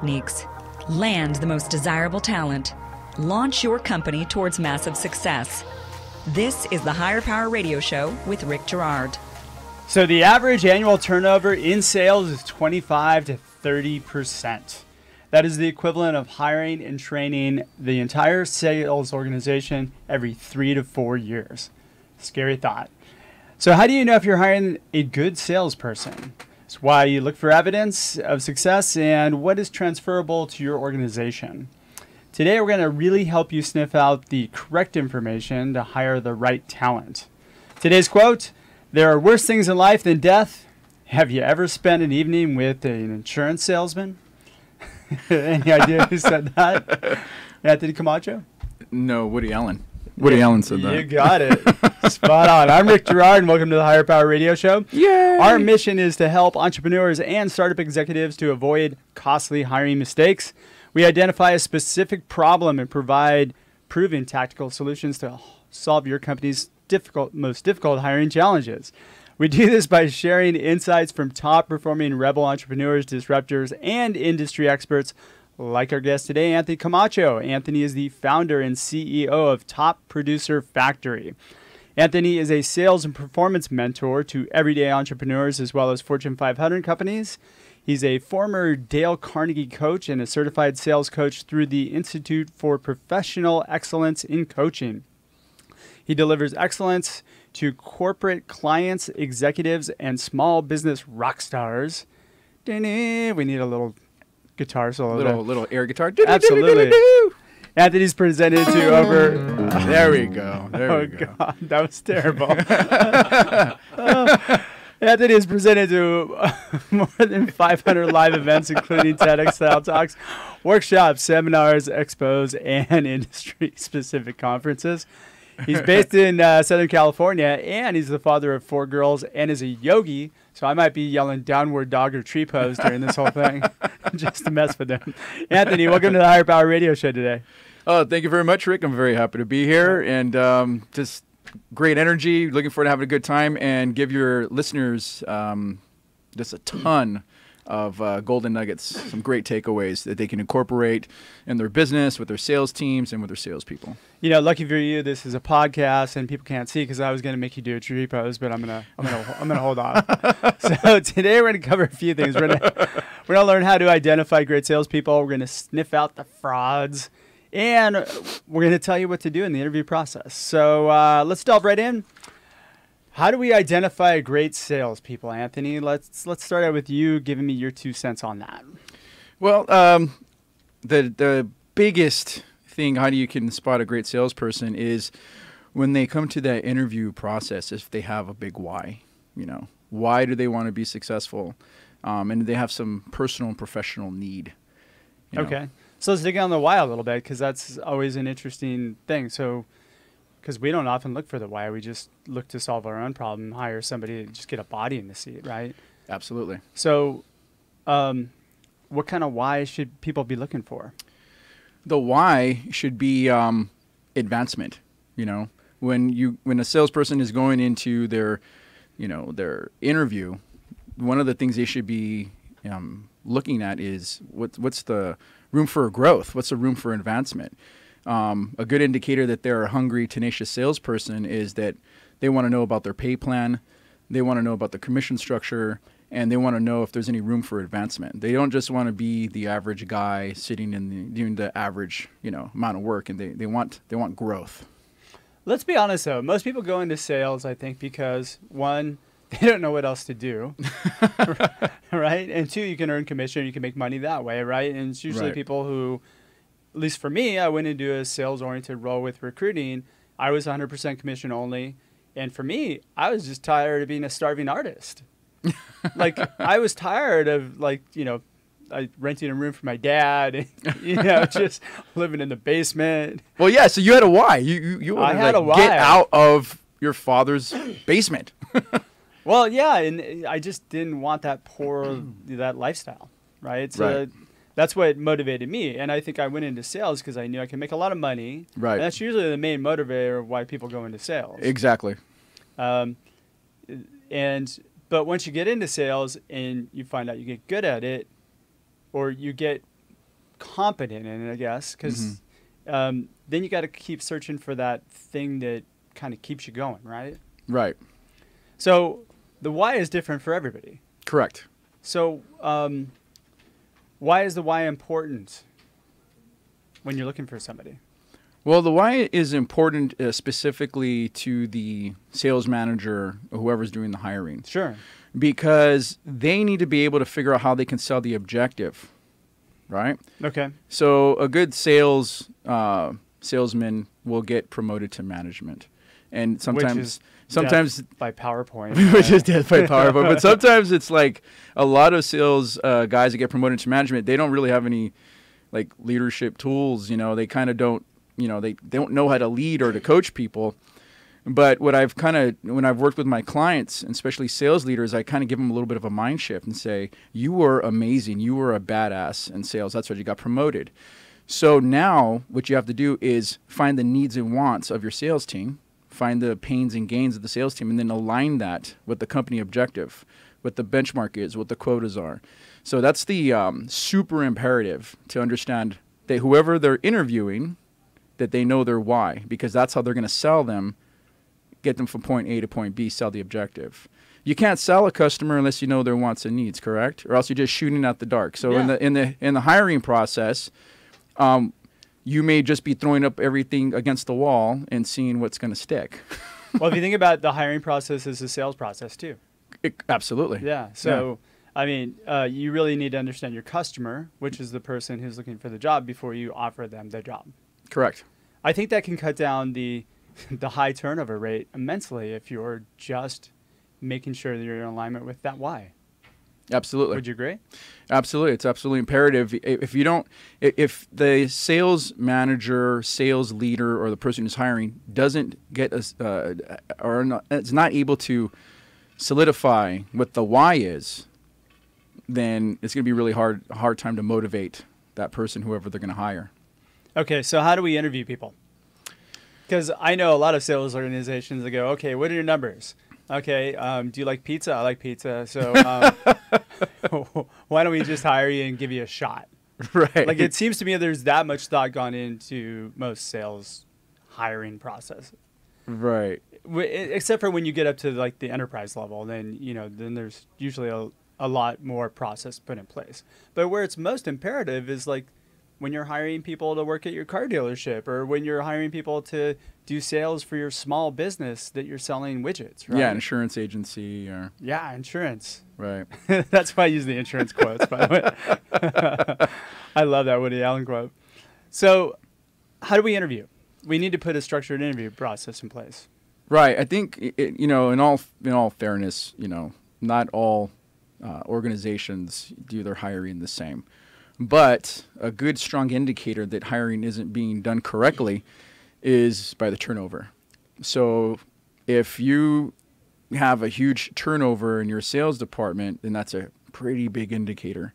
techniques. Land the most desirable talent. Launch your company towards massive success. This is the Higher Power Radio Show with Rick Girard. So the average annual turnover in sales is 25 to 30%. That is the equivalent of hiring and training the entire sales organization every 3 to 4 years. Scary thought. So how do you know if you're hiring a good salesperson? It's why you look for evidence of success and what is transferable to your organization. Today we're going to really help you sniff out the correct information to hire the right talent. Today's quote: "There are worse things in life than death. Have you ever spent an evening with an insurance salesman?" Any idea who said that? Anthony Camacho? No, Woody Allen. Woody Allen said that. You got it. Spot on. I'm Rick Girard, and welcome to the Higher Power Radio Show. Yay! Our mission is to help entrepreneurs and startup executives to avoid costly hiring mistakes. We identify a specific problem and provide proven tactical solutions to solve your company's most difficult hiring challenges. We do this by sharing insights from top-performing rebel entrepreneurs, disruptors, and industry experts like our guest today, Anthony Camacho. Anthony is the founder and CEO of Top Producer Factory. Anthony is a sales and performance mentor to everyday entrepreneurs as well as Fortune 500 companies. He's a former Dale Carnegie coach and a certified sales coach through the Institute for Professional Excellence in Coaching. He delivers excellence to corporate clients, executives, and small business rock stars. We need a little guitar solo. Little air guitar. Absolutely. Anthony's presented to over... There we go. There we go. God, that was terrible. Anthony is presented to more than 500 live events, including TEDx style talks, workshops, seminars, expos, and industry-specific conferences. He's based in Southern California, and he's the father of 4 girls and is a yogi, so I might be yelling downward dog or tree pose during this whole thing just to mess with him. Anthony, welcome to the Higher Power Radio Show today. Oh, thank you very much, Rick. I'm very happy to be here, and just great energy. Looking forward to having a good time and give your listeners just a ton of golden nuggets, some great takeaways that they can incorporate in their business, with their sales teams, and with their salespeople. You know, lucky for you, this is a podcast and people can't see because I was going to make you do a tree pose, but I'm gonna hold on. So today we're going to cover a few things. We're gonna learn how to identify great salespeople. We're going to sniff out the frauds, and we're going to tell you what to do in the interview process. So let's delve right in. How do we identify great salespeople, Anthony? Let's start out with you giving me your 2 cents on that. Well, the biggest thing how you can spot a great salesperson is when they come to that interview process, if they have a big why. You know, why do they want to be successful? And they have some personal and professional need. Okay. So let's dig on the why a little bit, because that's always an interesting thing. So, because we don't often look for the why, we just look to solve our own problem, hire somebody to just get a body in the seat, right? Absolutely. So what kind of why should people be looking for? The why should be advancement. You know, when a salesperson is going into their interview, one of the things they should be looking at is what's the room for growth? What's the room for advancement? A good indicator that they're a hungry, tenacious salesperson is that they want to know about their pay plan, they want to know about the commission structure, and they want to know if there's any room for advancement. They don't just want to be the average guy sitting doing the average, amount of work, and they want growth. Let's be honest, though. Most people go into sales, I think, because one, they don't know what else to do, right? And two, you can earn commission, you can make money that way, right? And it's usually people who, at least for me, I went into a sales-oriented role with recruiting. I was 100% commission only. And for me, I was just tired of being a starving artist. I was tired of, renting a room for my dad and, just living in the basement. Well, yeah, so you had a why. You I had a why. Get out of your father's basement. Well, yeah, and I just didn't want that that lifestyle, right? So that's what motivated me. And I think I went into sales because I knew I could make a lot of money. Right. And that's usually the main motivator of why people go into sales. Exactly. But once you get into sales and you find out you get good at it, or you get competent in it, I guess, because then you got to keep searching for that thing that kind of keeps you going, right? Right. So the why is different for everybody. Correct. So why is the why important when you're looking for somebody? Well, the why is important specifically to the sales manager or whoever's doing the hiring. Sure. Because they need to be able to figure out how they can sell the objective, right? Okay. So a good salesman will get promoted to management, and sometimes by PowerPoint, which is death by PowerPoint. But sometimes it's like a lot of sales guys that get promoted to management. They don't really have any like leadership tools. They kind of don't. They don't know how to lead or to coach people. But when I've worked with my clients, and especially sales leaders, I kind of give them a little bit of a mind shift and say, you were amazing. You were a badass in sales. That's why you got promoted. So now what you have to do is find the needs and wants of your sales team, find the pains and gains of the sales team, and then align that with the company objective, what the benchmark is, what the quotas are. So that's the super imperative to understand that whoever they're interviewing, that they know their why, because that's how they're going to sell them. Get them from point A to point B, sell the objective. You can't sell a customer unless you know their wants and needs, correct? Or else you're just shooting at the dark. So in the hiring process, you may just be throwing up everything against the wall and seeing what's going to stick. Well, if you think about the hiring process as a sales process too. Absolutely. Yeah. So, I mean, you really need to understand your customer, which is the person who's looking for the job, before you offer them the job. Correct. I think that can cut down the high turnover rate immensely if you're just making sure that you're in alignment with that why. Absolutely. Would you agree? Absolutely. It's absolutely imperative. If the sales manager, sales leader, or the person who's hiring doesn't get is not able to solidify what the why is, then it's going to be really hard time to motivate that person, whoever they're going to hire. Okay, so how do we interview people? Because I know a lot of sales organizations that go, okay, what are your numbers? Okay, do you like pizza? I like pizza. So why don't we just hire you and give you a shot? Right. Like, it seems to me there's that much thought gone into most sales hiring process. Right. Except for when you get up to like the enterprise level, then there's usually a lot more process put in place. But where it's most imperative is like when you're hiring people to work at your car dealership, or when you're hiring people to do sales for your small business that you're selling widgets, right? Yeah, insurance agency. Yeah, insurance. Right. That's why I use the insurance quotes, by the way. I love that Woody Allen quote. So how do we interview? We need to put a structured interview process in place. Right. I think, in all fairness, not all organizations do their hiring the same. But a good, strong indicator that hiring isn't being done correctly is by the turnover. So if you have a huge turnover in your sales department, then that's a pretty big indicator.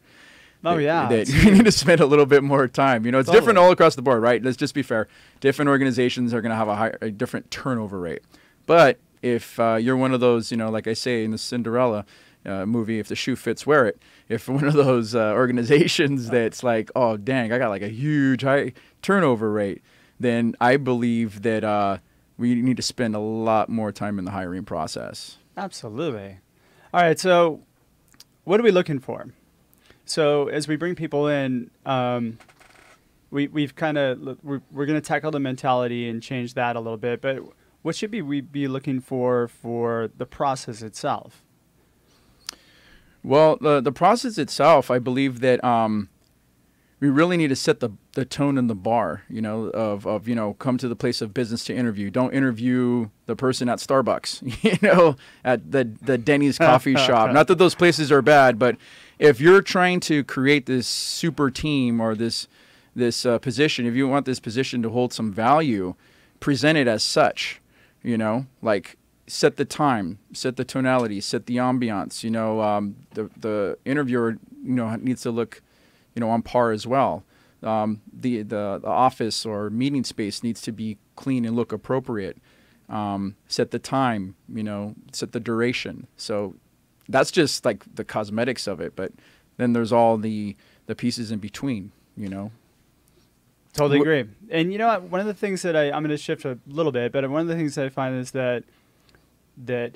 That you need to spend a little bit more time. It's different all across the board, right? Let's just be fair. Different organizations are going to have a different turnover rate. But if you're one of those, like I say in the Cinderella movie, if the shoe fits, wear it. If one of those organizations that's like, oh, dang, I got like a huge high turnover rate, then I believe that we need to spend a lot more time in the hiring process. Absolutely. All right. So what are we looking for? So as we bring people in, we're going to tackle the mentality and change that a little bit. But what should we be looking for the process itself? Well, the process itself, I believe that we really need to set the tone and the bar, of come to the place of business to interview. Don't interview the person at Starbucks, at the Denny's coffee shop. Not that those places are bad, but if you're trying to create this super team or this position, if you want this position to hold some value, present it as such, like set the time, set the tonality, set the ambiance. The interviewer, needs to look, on par as well. The office or meeting space needs to be clean and look appropriate. Set the time, set the duration. So that's just like the cosmetics of it. But then there's all the pieces in between, Totally agree. And you know what? One of the things that I'm going to shift a little bit, but one of the things that I find is that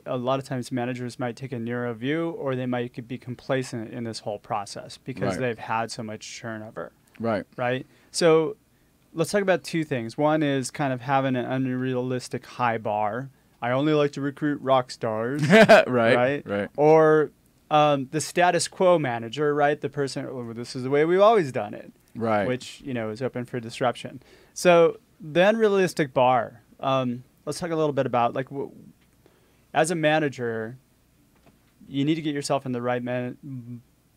a lot of times managers might take a narrow view, or they might be complacent in this whole process because they've had so much turnover. Right. Right. So let's talk about two things. One is kind of having an unrealistic high bar. I only like to recruit rock stars. Right. Or the status quo manager, right? The person, oh, this is the way we've always done it. Right. Which, is open for disruption. So the unrealistic bar, let's talk a little bit about, like, as a manager, you need to get yourself in the right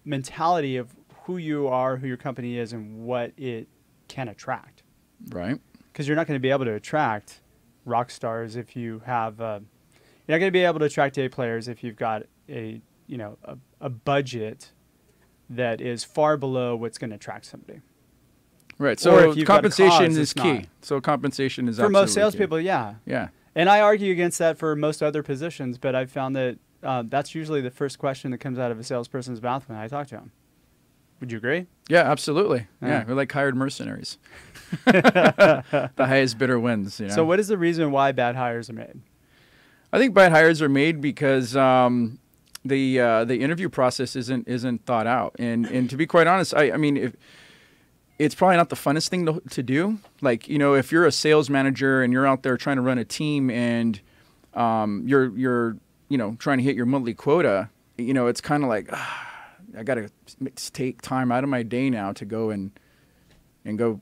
mentality of who you are, who your company is, and what it can attract. Right. Because you're not going to be able to attract rock stars if you have, you're not going to be able to attract A players if you've got a budget that is far below what's going to attract somebody. Right. So compensation is key. So compensation is for most salespeople. Yeah. Yeah. And I argue against that for most other positions, but I've found that that's usually the first question that comes out of a salesperson's mouth when I talk to them. Would you agree? Yeah, absolutely. Yeah, we're like hired mercenaries. The highest bidder wins. So what is the reason why bad hires are made? I think bad hires are made because the interview process isn't thought out. And to be quite honest, I mean, if it's probably not the funnest thing to do. Like, if you're a sales manager and you're out there trying to run a team and you're trying to hit your monthly quota, it's kind of like, I got to take time out of my day now to go and go,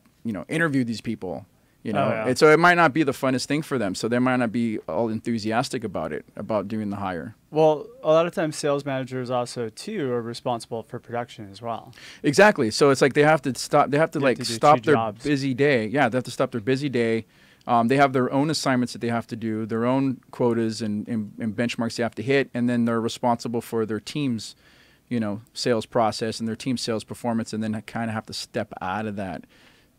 interview these people, And so it might not be the funnest thing for them. So they might not be all enthusiastic about doing the hire. Well, a lot of times sales managers also too are responsible for production as well. Exactly. So it's like they have to stop their busy day. Yeah, they have to stop their busy day. They have their own assignments that they have to do, their own quotas and benchmarks they have to hit, and then they're responsible for their team's, sales process and their team sales performance, and then kind of have to step out of that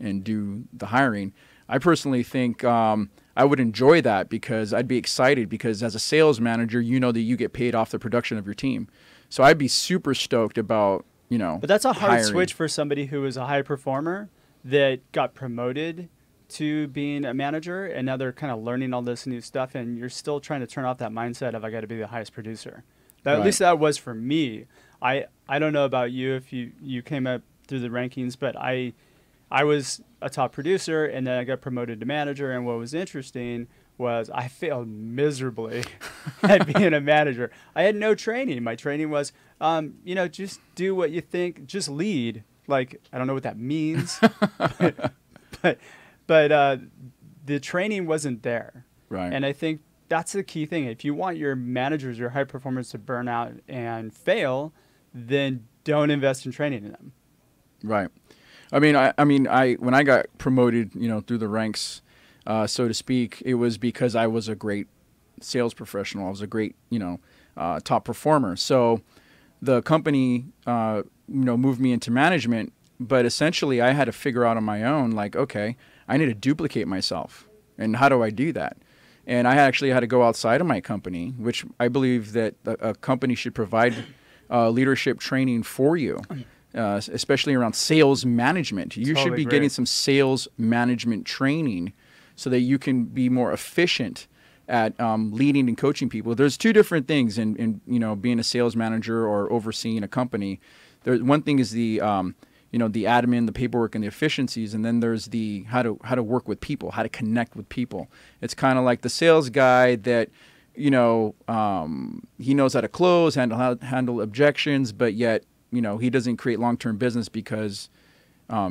and do the hiring. I personally think I would enjoy that because I'd be excited because as a sales manager, that you get paid off the production of your team. So I'd be super stoked about, But that's a hard hiring. Switch for somebody who is a high performer that got promoted to being a manager, and now they're kind of learning all this new stuff, and you're still trying to turn off that mindset of I got to be the highest producer. At least that was for me. I don't know about you if you came up through the rankings, but I was a top producer, and then I got promoted to manager, and what was interesting was I failed miserably at being a manager. I had no training. My training was, just do what you think, just lead. Like, I don't know what that means, but the training wasn't there. Right. And I think that's the key thing. If you want your managers, your high performers to burn out and fail, then don't invest in training in them. Right. I mean, when I got promoted, through the ranks, so to speak, it was because I was a great sales professional. I was a great, top performer. So the company, moved me into management, but essentially I had to figure out on my own, like, okay, I need to duplicate myself. And how do I do that? And I actually had to go outside of my company, which I believe that a company should provide leadership training for you. Especially around sales management. You should be getting some sales management training so that you can be more efficient at leading and coaching people. There's two different things in being a sales manager or overseeing a company. One thing is the the admin, the paperwork, and the efficiencies, and then there's the how to work with people, how to connect with people. It's kind of like the sales guy that he knows how to close, handle objections, but yet he doesn't create long-term business because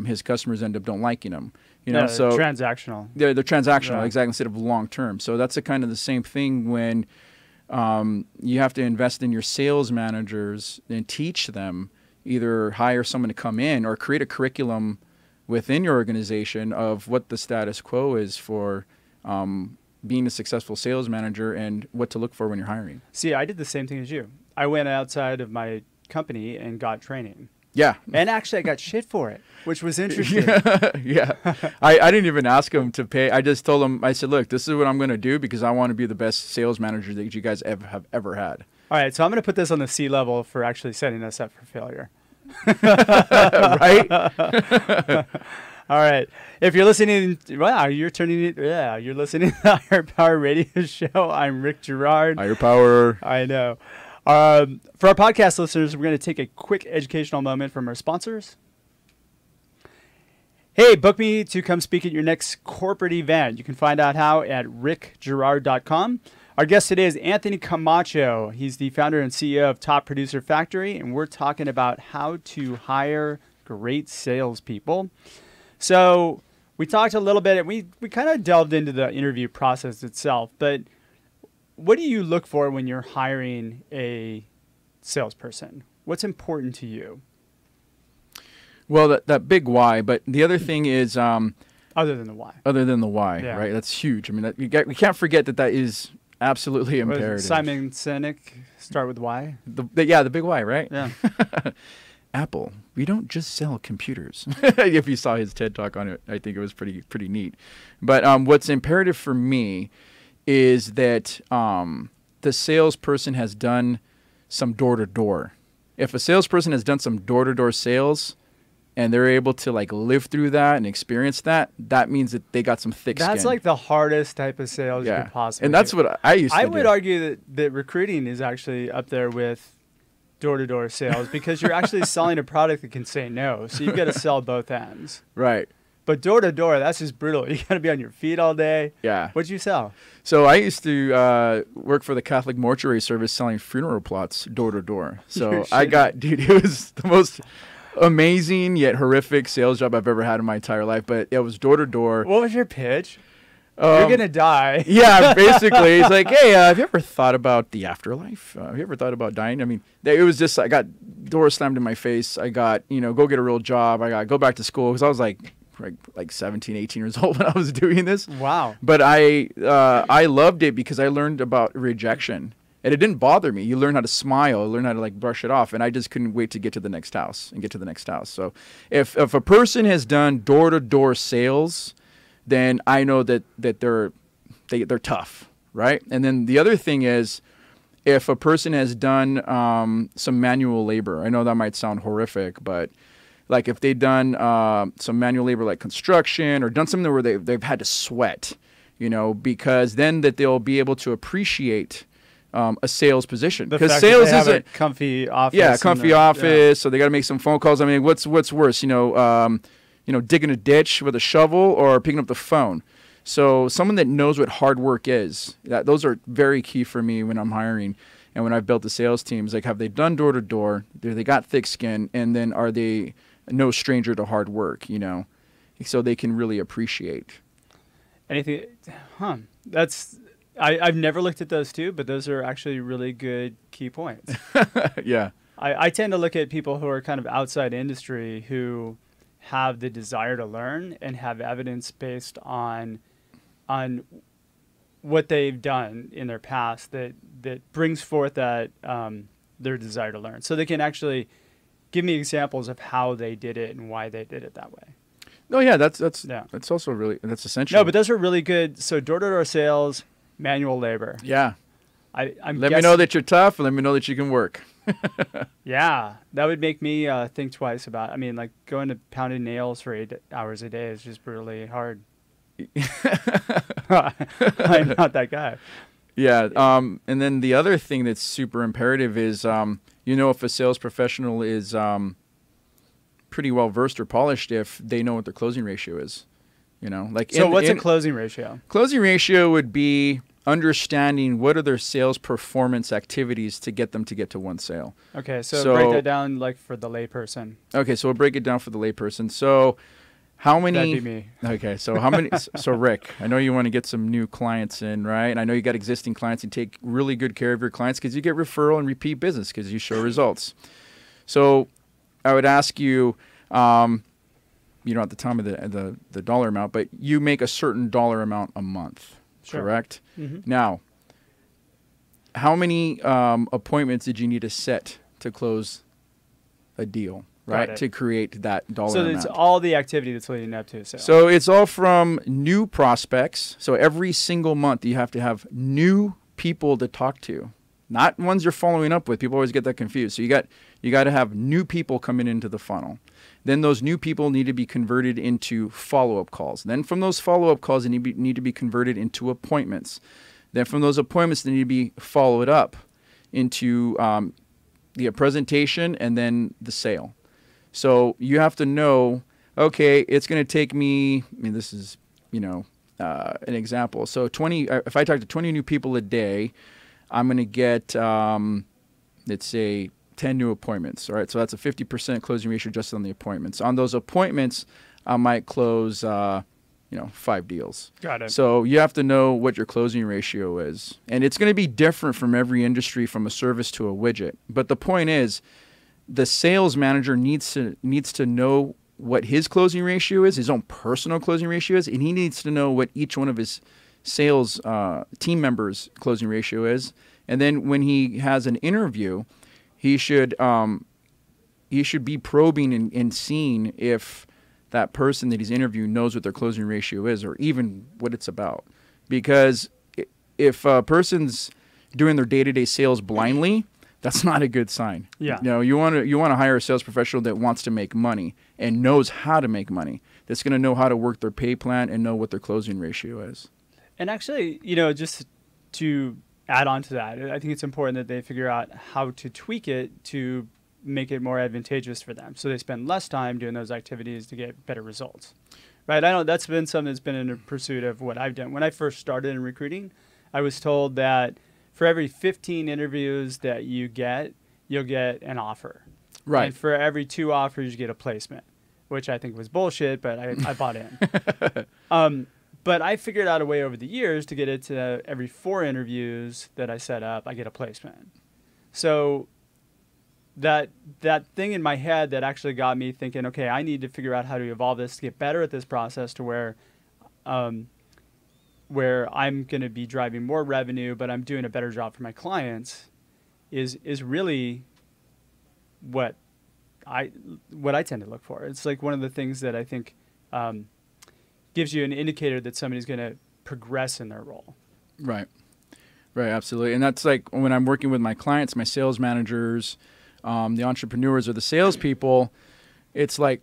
his customers don't liking him. So transactional. They're transactional, exactly, instead of long-term. So that's kind of the same thing when you have to invest in your sales managers and teach them, either hire someone to come in or create a curriculum within your organization of what the status quo is for being a successful sales manager and what to look for when you're hiring. See, I did the same thing as you. I went outside of my company and got training. Yeah. And actually I got shit for it, which was interesting. Yeah. I didn't even ask him to pay. I just told him, I said, look, this is what I'm going to do because I want to be the best sales manager that you guys have ever had. All right. So I'm going to put this on the C level for actually setting us up for failure. Right? All right. If you're listening, wow, you're turning it. Yeah, you're listening to the Higher Power Radio Show. I'm Rick Girard. Higher power. I know. For our podcast listeners, we're going to take a quick educational moment from our sponsors. Hey, book me to come speak at your next corporate event. You can find out how at rickgirard.com. Our guest today is Anthony Camacho. He's the founder and CEO of Top Producer Factory, and we're talking about how to hire great salespeople. So we talked a little bit, and we kind of delved into the interview process itself, but what do you look for when you're hiring a salesperson? What's important to you? Well, that big why, but the other thing is... other than the why. Other than the why, Yeah. right? That's huge. I mean, we can't forget that is absolutely imperative. Simon Sinek, start with why? The big why, right? Yeah. Apple, we don't just sell computers. If you saw his TED Talk on it, I think it was pretty neat. But what's imperative for me is that the salesperson has done some door-to-door. If a salesperson has done some door-to-door sales and they're able to like live through that and experience that, that means that they got some thick skin. That's like the hardest type of sales you could possibly And that's do. what I used to do. I would argue that recruiting is actually up there with door-to-door sales because you're actually selling a product that can say no. So you've got to sell both ends. Right. But door-to-door, that's just brutal. You got to be on your feet all day. Yeah. What'd you sell? So I used to work for the Catholic mortuary service selling funeral plots door-to-door. So I got, dude, it was the most amazing yet horrific sales job I've ever had in my entire life. But it was door-to-door. What was your pitch? You're going to die. Yeah, basically. It's like, hey, have you ever thought about the afterlife? Have you ever thought about dying? I mean, it was just, I got doors slammed in my face. I got, go get a real job. I got go back to school because I was like 17, 18 years old when I was doing this. Wow. But I loved it because I learned about rejection. And it didn't bother me. You learn how to smile, learn how to like brush it off. And I just couldn't wait to get to the next house and get to the next house. So if a person has done door-to-door sales, then I know that they're tough, right? And then the other thing is, if a person has done some manual labor, I know that might sound horrific, but like if they've done some manual labor like construction or done something where they've had to sweat, because then that they'll be able to appreciate a sales position. Because sales is isn't a comfy office. Yeah, comfy office. So they got to make some phone calls. I mean, what's worse, digging a ditch with a shovel or picking up the phone. So someone that knows what hard work is, those are very key for me when I'm hiring. And when I've built the sales teams, like have they done door to door? Do they got thick skin? And then are they no stranger to hard work, so they can really appreciate. Anything, I've never looked at those two, but those are actually really good key points. Yeah. I tend to look at people who are kind of outside industry who have the desire to learn and have evidence based on what they've done in their past that brings forth that their desire to learn. So they can actually give me examples of how they did it and why they did it that way. No, yeah, that's also really, that's essential. No, but those are really good. So door-to-door sales, manual labor. Yeah. I'm let me know that you're tough and let me know that you can work. Yeah, that would make me think twice about it. I mean, like going to pounding nails for 8 hours a day is just brutally hard. I'm not that guy. Yeah. And then the other thing that's super imperative is, if a sales professional is pretty well versed or polished, if they know what their closing ratio is, So what's a closing ratio? Closing ratio would be understanding what are their sales performance activities to get them to get to one sale. Okay, so break that down like for the layperson. Okay, so we'll break it down for the layperson. So how many... That'd be me. Okay, so how many... So Rick, I know you want to get some new clients in, right? And I know you got existing clients and take really good care of your clients because you get referral and repeat business because you show results. So I would ask you, at the time of the dollar amount, but you make a certain dollar amount a month. Sure. Correct? Mm-hmm. Now, how many appointments did you need to set to close a deal, right? To create that dollar amount. So it's all the activity that's leading up to a sale. So it's all from new prospects. So every single month you have to have new people to talk to. not ones you're following up with. People always get that confused. So you got to have new people coming into the funnel. Then those new people need to be converted into follow-up calls. Then from those follow-up calls, they need to be converted into appointments. Then from those appointments, they need to be followed up into the presentation and then the sale. So you have to know, okay, it's going to take me, I mean, this is, an example. So if I talk to 20 new people a day, I'm going to get, let's say, 10 new appointments. All right, so that's a 50% closing ratio just on the appointments. On those appointments, I might close, 5 deals. Got it. So you have to know what your closing ratio is. And it's going to be different from every industry, from a service to a widget. But the point is, the sales manager needs to know what his closing ratio is, his own personal closing ratio is, and he needs to know what each one of his sales team members' closing ratio is. And then when he has an interview, he should be probing and seeing if that person that he's interviewing knows what their closing ratio is, or even what it's about. Because if a person's doing their day-to-day sales blindly, that's not a good sign. Yeah. You want to hire a sales professional that wants to make money and knows how to make money. That's going to know how to work their pay plan and know what their closing ratio is. And actually, just to add on to that, I think it's important that they figure out how to tweak it to make it more advantageous for them, so they spend less time doing those activities to get better results. Right? I know that's been something that's been in the pursuit of what I've done. When I first started in recruiting, I was told that for every 15 interviews that you get, you'll get an offer. Right. And for every 2 offers, you get a placement, which I think was bullshit, but I bought in. But I figured out a way over the years to get it to every 4 interviews that I set up, I get a placement. So that thing in my head that actually got me thinking, okay, I need to figure out how to evolve this to get better at this process to where I'm going to be driving more revenue, but I'm doing a better job for my clients, is really what I tend to look for. It's like one of the things that I think gives you an indicator that somebody's going to progress in their role. Right, absolutely. And that's like when I'm working with my clients, my sales managers, the entrepreneurs or the salespeople. It's like,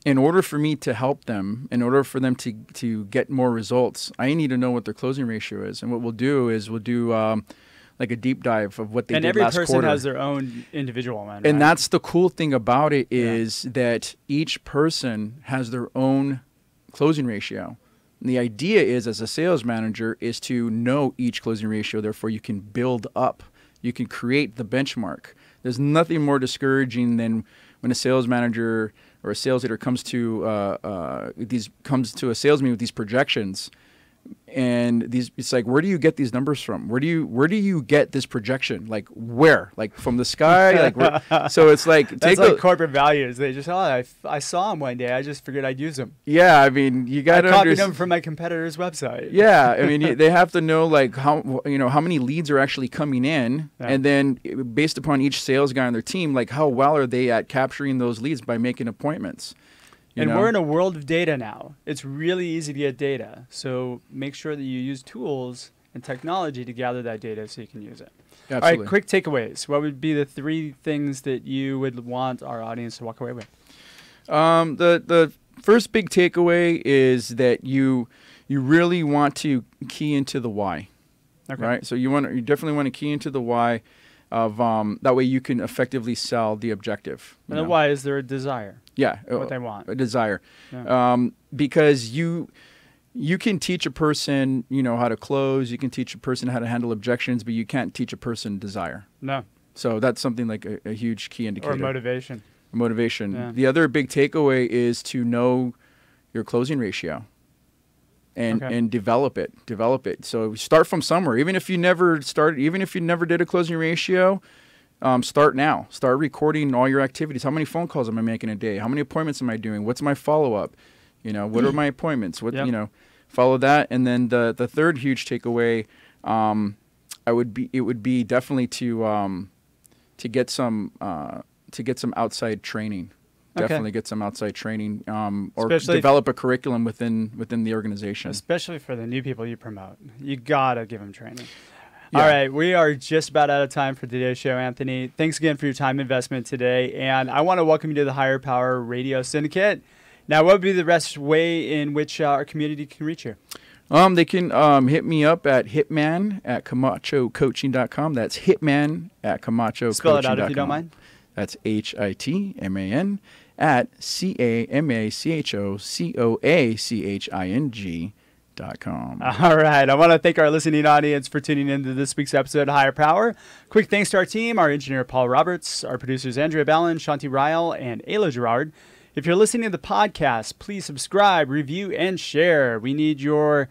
in order for me to help them, in order for them to get more results, I need to know what their closing ratio is. And what we'll do is like a deep dive of what they did last quarter. And every person has their own individual one. And that's the cool thing about it is that each person has their own closing ratio. And the idea is, as a sales manager, is to know each closing ratio. Therefore, you can build up. You can create the benchmark. There's nothing more discouraging than when a sales manager or a sales leader comes to a sales meeting with these projections, and it's like, where do you get these numbers from? Where do you get this projection? Like where? Like from the sky? So it's like that's like corporate values. They just I saw them one day. I just figured I'd use them. Yeah, I mean you got to copied them from my competitor's website. Yeah, I mean they have to know like how many leads are actually coming in, and then based upon each sales guy on their team, like how well are they at capturing those leads by making appointments. And we're in a world of data now. It's really easy to get data. So make sure that you use tools and technology to gather that data so you can use it. Absolutely. All right, quick takeaways. What would be the 3 things that you would want our audience to walk away with? The first big takeaway is that you really want to key into the why. Okay. Right? So you definitely want to key into the why of that way you can effectively sell the objective. And the why is there a desire? Yeah, what they want. A desire. Yeah. Because you can teach a person, how to close. You can teach a person how to handle objections, but you can't teach a person desire. No. So that's something like a huge key indicator. Or motivation. Yeah. The other big takeaway is to know your closing ratio and develop it. So start from somewhere. Even if you never did a closing ratio, start now. Start recording all your activities. How many phone calls am I making a day? How many appointments am I doing? What's my follow-up? What are my appointments? Follow that. And then the third huge takeaway, it would be definitely to get some outside training. Definitely get some outside training, or develop a curriculum within the organization. Especially for the new people you promote, you gotta give them training. All right, we are just about out of time for today's show, Anthony. Thanks again for your time investment today, and I want to welcome you to the Higher Power Radio Syndicate. Now, what would be the best way in which our community can reach you? They can hit me up at hitman@camachocoaching.com. That's hitman@camachocoaching.com. Spell it out if you don't mind. That's HITMAN at CAMACHOCOACHING.com. All right. I want to thank our listening audience for tuning into this week's episode of Higher Power. Quick thanks to our team, our engineer Paul Roberts, our producers Andrea Ballin, Shanti Ryle, and Ayla Gerard. If you're listening to the podcast, please subscribe, review, and share. We need your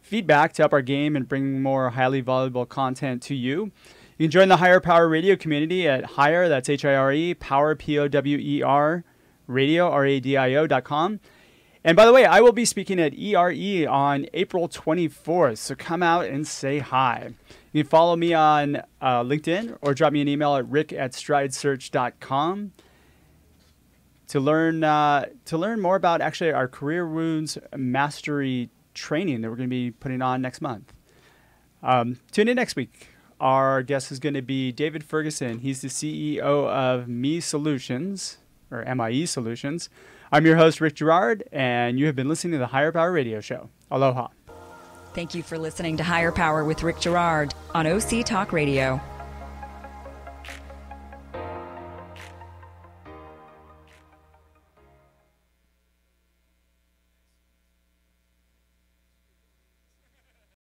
feedback to up our game and bring more highly valuable content to you. You can join the Higher Power Radio community at Higher, that's H-I-R-E, Power, P-O-W-E-R, radio, radio.com. And by the way, I will be speaking at ERE on April 24th, so come out and say hi. You can follow me on LinkedIn or drop me an email at rick@stridesearch.com. To learn more about actually our Career Wounds Mastery training that we're going to be putting on next month. Tune in next week. Our guest is going to be David Ferguson. He's the CEO of MIE Solutions, or MIE Solutions. I'm your host, Rick Gerard, and you have been listening to the Higher Power Radio Show. Aloha. Thank you for listening to Higher Power with Rick Gerard on OC Talk Radio.